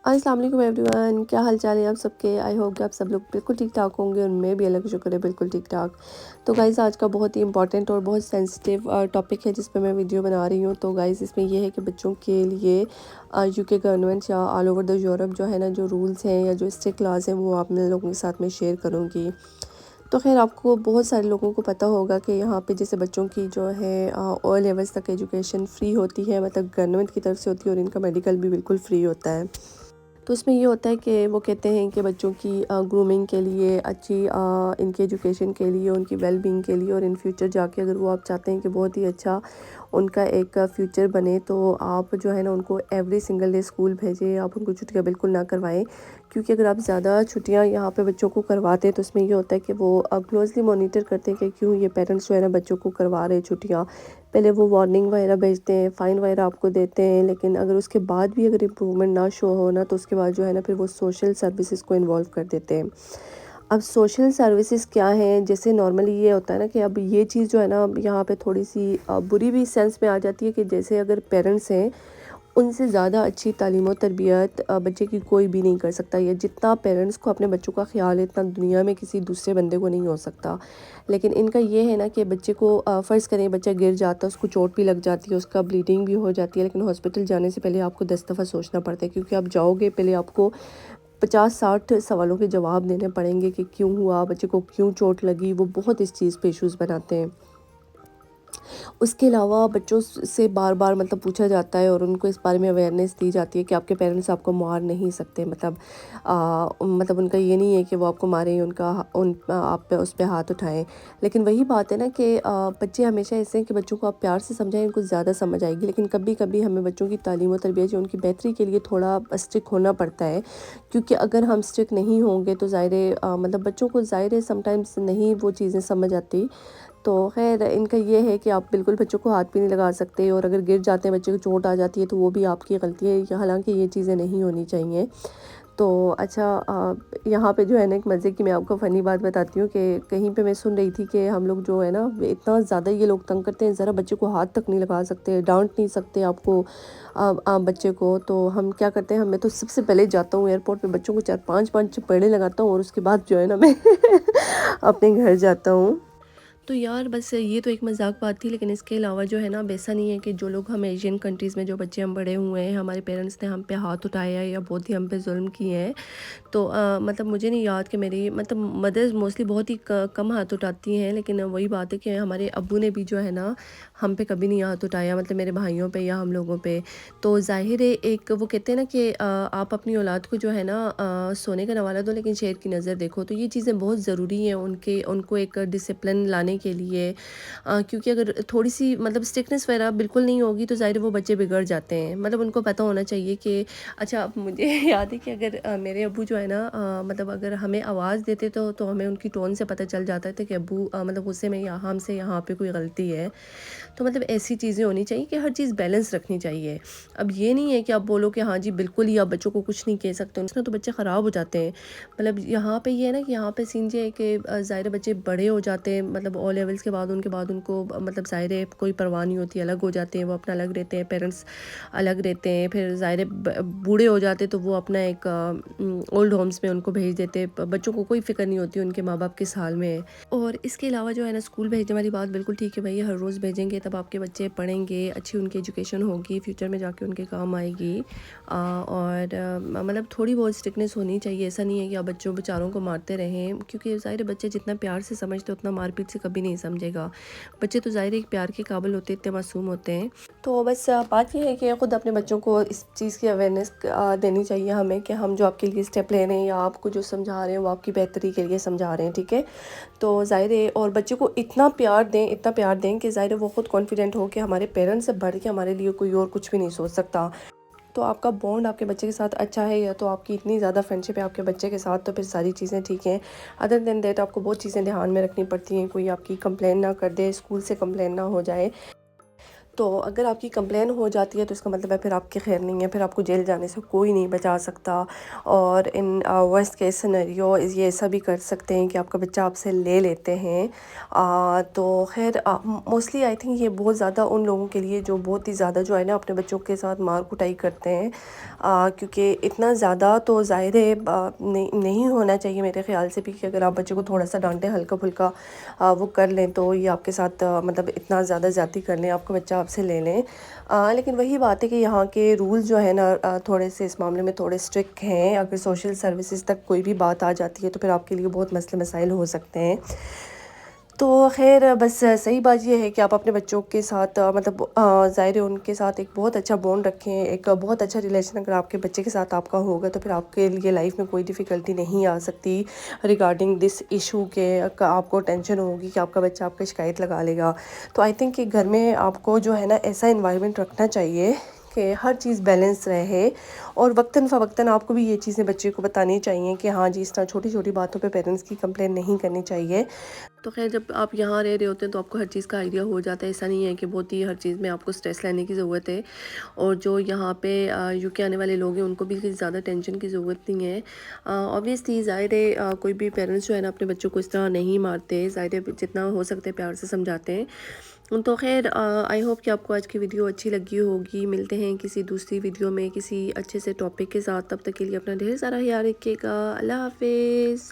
अस्सलाम वालेकुम एवरीवन, क्या हाल चाल है आप सबके। आई होप कि आप सब लोग बिल्कुल ठीक ठाक होंगे और मैं भी अल्लाह का शुक्र है बिल्कुल ठीक ठाक। तो गाइज़ आज का बहुत ही इंपॉर्टेंट और बहुत सेंसिटिव टॉपिक है जिस पे मैं वीडियो बना रही हूँ। तो गाइज़ इसमें ये है कि बच्चों के लिए यूके गवर्नमेंट या ऑल ओवर द यूरोप जो है ना, जो रूल्स हैं या जो स्ट्रिक्ट लॉज हैं वो आप मैं लोगों के साथ में शेयर करूँगी। तो खैर आपको बहुत सारे लोगों को पता होगा कि यहाँ पे जैसे बच्चों की जो है ओ लेवल्स तक एजुकेशन फ्री होती है, मतलब गवर्नमेंट की तरफ से होती है, और इनका मेडिकल भी बिल्कुल फ्री होता है। तो इसमें ये होता है कि वो कहते हैं कि बच्चों की ग्रूमिंग के लिए, अच्छी इनके एजुकेशन के लिए, उनकी वेल बीइंग के लिए, और इन फ्यूचर जाके अगर वो आप चाहते हैं कि बहुत ही अच्छा उनका एक फ्यूचर बने, तो आप जो है ना उनको एवरी सिंगल डे स्कूल भेजें। आप उनको छुट्टियां बिल्कुल ना करवाएं, क्योंकि अगर आप ज़्यादा छुट्टियां यहाँ पे बच्चों को करवाते हैं तो इसमें ये होता है कि वो क्लोजली मॉनिटर करते हैं कि क्यों ये पेरेंट्स जो है ना बच्चों को करवा रहे छुट्टियाँ। पहले वो वार्निंग वगैरह भेजते हैं, फ़ाइन वगैरह आपको देते हैं, लेकिन अगर उसके बाद भी अगर इम्प्रूवमेंट ना शो हो ना, तो उसके बाद जो है ना फिर वो सोशल सर्विसेज को इन्वॉल्व कर देते हैं। अब सोशल सर्विसेज क्या हैं, जैसे नॉर्मली ये होता है ना कि अब ये चीज़ जो है ना यहाँ पे थोड़ी सी बुरी भी सेंस में आ जाती है कि जैसे अगर पेरेंट्स हैं उनसे ज़्यादा अच्छी तालीम और तरबियत बच्चे की कोई भी नहीं कर सकता। या जितना पेरेंट्स को अपने बच्चों का ख्याल है इतना दुनिया में किसी दूसरे बंदे को नहीं हो सकता। लेकिन इनका ये है ना कि बच्चे को फ़र्ज़ करें बच्चा गिर जाता है, उसको चोट भी लग जाती है, उसका ब्लीडिंग भी हो जाती है, लेकिन हॉस्पिटल जाने से पहले आपको 10 दफ़ा सोचना पड़ता है, क्योंकि आप जाओगे पहले आपको 50-60 सवालों के जवाब देने पड़ेंगे कि क्यों हुआ, बच्चे को क्यों चोट लगी। वो बहुत इस चीज़ पे इश्यूज़ बनाते हैं। उसके अलावा बच्चों से बार बार मतलब पूछा जाता है और उनको इस बारे में अवेयरनेस दी जाती है कि आपके पेरेंट्स आपको मार नहीं सकते। मतलब उनका ये नहीं है कि वो आपको मारें, आप पे उस पर हाथ उठाएं। लेकिन वही बात है ना कि बच्चे हमेशा ऐसे हैं कि बच्चों को आप प्यार से समझाएं, उनको ज़्यादा समझ आएगी। लेकिन कभी कभी हमें बच्चों की तालीम और तरबियत उनकी बेहतरी के लिए थोड़ा स्ट्रिक्ट होना पड़ता है, क्योंकि अगर हम स्ट्रिक्ट नहीं होंगे तो ज़ाहिर है मतलब बच्चों को ज़ाहिर है समटाइम्स नहीं वो चीज़ें समझ आती। तो खैर इनका ये है कि आप बिल्कुल बच्चों को हाथ भी नहीं लगा सकते, और अगर गिर जाते हैं बच्चे को चोट आ जाती है तो वो भी आपकी गलती है, हालांकि ये चीज़ें नहीं होनी चाहिए। तो अच्छा, यहाँ पे जो है ना एक मज़े की मैं आपको फ़नी बात बताती हूँ कि कहीं पे मैं सुन रही थी कि हम लोग जो है ना इतना ज़्यादा ये लोग तंग करते हैं, ज़रा बच्चे को हाथ तक नहीं लगा सकते, डांट नहीं सकते आपको बच्चे को। तो हम क्या करते हैं, मैं तो सबसे पहले जाता हूँ एयरपोर्ट पे, बच्चों को 4-5 चपेड़े लगाता हूँ और उसके बाद जो है ना मैं अपने घर जाता हूँ। तो यार बस ये तो एक मज़ाक बात थी, लेकिन इसके अलावा जो है ना अब ऐसा नहीं है कि जो लोग हम एशियन कंट्रीज़ में जो बच्चे हम बड़े हुए हैं, हमारे पेरेंट्स ने हम पे हाथ उठाया है या बहुत ही हम पे जुल्म किए हैं। तो मतलब मुझे नहीं याद कि मेरी मतलब मदर्स मोस्टली बहुत ही कम हाथ उठाती हैं, लेकिन वही बात है कि हमारे अब्बू ने भी जो है ना हम पे कभी नहीं हाथ उठाया, मतलब मेरे भाइयों पे या हम लोगों पे। तो ज़ाहिर है एक वो कहते हैं ना कि आप अपनी औलाद को जो है ना सोने का नवाला दो लेकिन शेर की नज़र देखो। तो ये चीज़ें बहुत ज़रूरी हैं उनको एक डिसिप्लिन लाने के लिए, क्योंकि अगर थोड़ी सी मतलब स्ट्रिक्टनेस वगैरह बिल्कुल नहीं होगी तो ज़ाहिर है वो बच्चे बिगड़ जाते हैं। मतलब उनको पता होना चाहिए कि अच्छा, अब मुझे याद है कि अगर मेरे अब्बू जो है ना मतलब अगर हमें आवाज़ देते तो हमें उनकी टोन से पता चल जाता था कि अब्बू मतलब गुस्से में या हमसे यहाँ पे कोई गलती है। तो मतलब ऐसी चीज़ें होनी चाहिए कि हर चीज़ बैलेंस रखनी चाहिए। अब ये नहीं है कि आप बोलो कि हाँ जी बिल्कुल ही आप बच्चों को कुछ नहीं कह सकते, उसमें तो बच्चे ख़राब हो जाते हैं। मतलब यहाँ पे ये है ना कि यहाँ पे सीन ये है कि ज़ाहिर है बच्चे बड़े हो जाते हैं, मतलब ओ लेवल्स के बाद उनके बाद उनको मतलब ज़ाहिर है कोई परवाह नहीं होती, अलग हो जाते हैं, वो अपना अलग रहते हैं, पेरेंट्स अलग रहते हैं। फिर ज़ाहिर है बूढ़े हो जाते तो वो अपना एक ओल्ड होम्स में उनको भेज देते, बच्चों को कोई फ़िक्र नहीं होती उनके माँ बाप किस हाल में है। और इसके अलावा जो है ना स्कूल भेजने वाली बात बिल्कुल ठीक है भाई, हर रोज़ भेजेंगे तब आपके बच्चे पढ़ेंगे, अच्छी उनकी एजुकेशन होगी, फ्यूचर में जाके उनके काम आएगी। और मतलब थोड़ी बहुत स्ट्रिक्टनेस होनी चाहिए। ऐसा नहीं है कि आप बच्चों बेचारों को मारते रहें, क्योंकि ज़ाहिर है बच्चे जितना प्यार से समझते उतना मारपीट से कभी नहीं समझेगा। बच्चे तो ज़ाहिर है एक प्यार के काबिल होते हैं, इतने मासूम होते हैं। तो बस बात ये है कि ख़ुद अपने बच्चों को इस चीज़ की अवेयरनेस देनी चाहिए हमें कि हम जो आपके लिए स्टेप ले रहे हैं या आपको जो समझा रहे हैं वो आपकी बेहतरी के लिए समझा रहे हैं, ठीक है। तो ज़ाहिर है और बच्चे को इतना प्यार दें कि ज़ाहिर है वो ख़ुद कॉन्फिडेंट हो कि हमारे पेरेंट्स से बढ़ के हमारे लिए कोई और कुछ भी नहीं सोच सकता। तो आपका बॉन्ड आपके बच्चे के साथ अच्छा है, या तो आपकी इतनी ज़्यादा फ्रेंडशिप है आपके बच्चे के साथ, तो फिर सारी चीज़ें ठीक हैं। अदर देन दैट आपको बहुत चीज़ें ध्यान में रखनी पड़ती हैं, कोई आपकी कंप्लेन ना कर दे, स्कूल से कंप्लेन ना हो जाए। تو اگر آپ کی کمپلین ہو جاتی ہے تو اس کا مطلب ہے پھر آپ کی خیر نہیں ہے، پھر آپ کو جیل جانے سے کوئی نہیں بچا سکتا. اور ان ورسٹ کیس سینیریو یہ ایسا بھی کر سکتے ہیں کہ آپ کا بچہ آپ سے لے لیتے ہیں. تو خیر موسٹلی آئی تھنک یہ بہت زیادہ ان لوگوں کے لیے جو بہت ہی زیادہ جو ہے نا اپنے بچوں کے ساتھ مار کٹائی کرتے ہیں، کیونکہ اتنا زیادہ تو ظاہر ہے نہیں ہونا چاہیے میرے خیال سے بھی، کہ اگر آپ بچے کو تھوڑا سا ڈانٹیں ہلکا پھلکا وہ کر لیں تو یہ آپ کے ساتھ مطلب اتنا زیادہ زیادتی کر لیں، آپ کا بچہ آپ سے لے لیں. لیکن وہی بات ہے کہ یہاں کے رول جو ہے نا تھوڑے سے اس معاملے میں تھوڑے اسٹرکٹ ہیں. اگر سوشل سروسز تک کوئی بھی بات آ جاتی ہے تو پھر آپ کے لیے بہت مسئلے مسائل ہو سکتے ہیں. تو خیر بس صحیح بات یہ ہے کہ آپ اپنے بچوں کے ساتھ مطلب ظاہر ہے ان کے ساتھ ایک بہت اچھا بونڈ رکھیں، ایک بہت اچھا ریلیشن اگر آپ کے بچے کے ساتھ آپ کا ہوگا تو پھر آپ کے لیے لائف میں کوئی ڈیفیکلٹی نہیں آ سکتی ریگارڈنگ دس ایشو کے. آپ کو ٹینشن ہوگی کہ آپ کا بچہ آپ کا شکایت لگا لے گا. تو آئی تھنک کہ گھر میں آپ کو جو ہے نا ایسا انوائرمنٹ رکھنا چاہیے کہ ہر چیز بیلنس رہے، اور وقتاً فوقتاً آپ کو بھی یہ چیزیں بچے کو بتانی چاہیے کہ ہاں جی اس طرح چھوٹی چھوٹی باتوں پہ پیرنٹس کی کمپلین نہیں کرنی چاہیے. تو خیر جب آپ یہاں رہ رہے ہوتے ہیں تو آپ کو ہر چیز کا آئیڈیا ہو جاتا ہے. ایسا نہیں ہے کہ بہت ہی ہر چیز میں آپ کو سٹریس لینے کی ضرورت ہے. اور جو یہاں پہ یو کے آنے والے لوگ ہیں ان کو بھی زیادہ ٹینشن کی ضرورت نہیں ہے. اوبویسلی ظاہر ہے کوئی بھی پیرنٹس جو ہے نا اپنے بچوں کو اس طرح نہیں مارتے، ظاہر ہے جتنا ہو سکتا ہے پیار سے سمجھاتے ہیں. تو خیر آئی ہوپ کہ آپ کو آج کی ویڈیو اچھی لگی ہوگی. ملتے ہیں کسی دوسری ویڈیو میں کسی اچھے سے ٹاپک کے ساتھ. تب تک کے لیے اپنا ڈھیر سارا خیال رکھیے گا. اللہ حافظ.